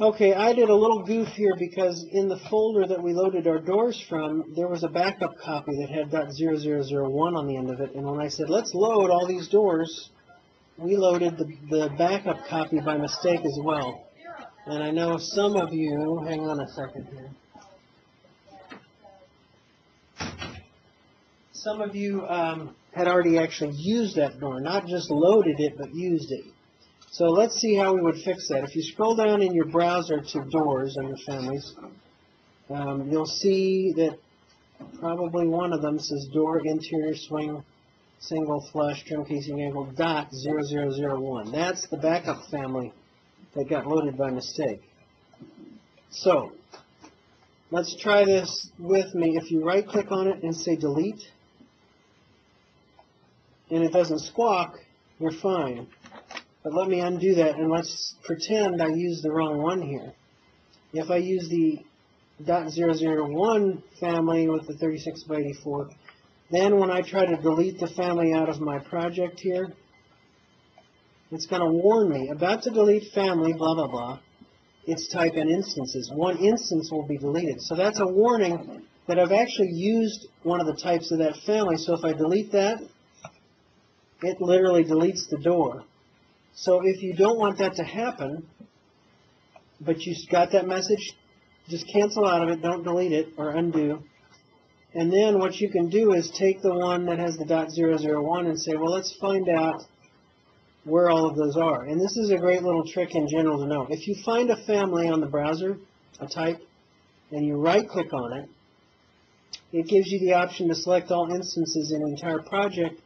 Okay, I did a little goof here because in the folder that we loaded our doors from, there was a backup copy that had .0001 on the end of it. And when I said, let's load all these doors, we loaded the backup copy by mistake as well. And I know some of you, hang on a second here. Some of you had already actually used that door, not just loaded it, but used it. So let's see how we would fix that. If you scroll down in your browser to doors under families, you'll see that probably one of them says door interior swing single flush trim casing angle .0001. That's the backup family that got loaded by mistake. So let's try this with me. If you right click on it and say delete, and it doesn't squawk, you're fine. But let me undo that, and let's pretend I used the wrong one here. If I use the .001 family with the 36 by 84, then when I try to delete the family out of my project here, it's going to warn me, about to delete family, blah, blah, blah. It's type in instances. One instance will be deleted. So that's a warning that I've actually used one of the types of that family. So if I delete that, it literally deletes the door. So if you don't want that to happen, but you got that message, just cancel out of it, don't delete it or undo. And then what you can do is take the one that has the .001 and say, well, let's find out where all of those are. And this is a great little trick in general to know. If you find a family on the browser, a type, and you right-click on it, it gives you the option to select all instances in the entire project,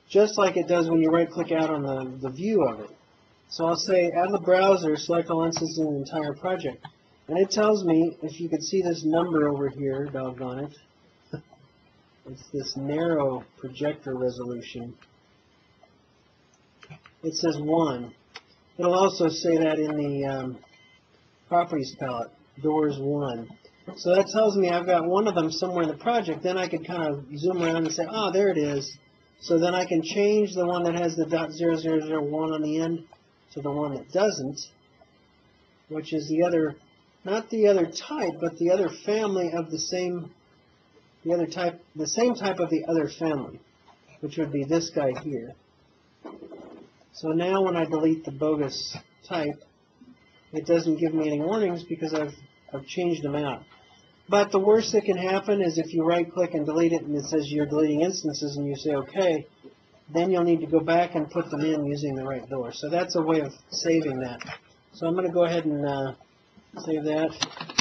just like it does when you right-click out on the view of it. So I'll say, out of the browser, select all instances in the entire project. And it tells me, if you could see this number over here, doggone it, it's this narrow projector resolution. It says 1. It'll also say that in the properties palette, doors 1. So that tells me I've got one of them somewhere in the project. Then I can kind of zoom around and say, oh, there it is. So then I can change the one that has the .0001 on the end to the one that doesn't, which is the other, not the other type, but the other family of the same, the same type of the other family, which would be this guy here. So now when I delete the bogus type, it doesn't give me any warnings because I've changed them out. But the worst that can happen is if you right-click and delete it and it says you're deleting instances and you say OK, then you'll need to go back and put them in using the right door. So that's a way of saving that. So I'm going to go ahead and save that.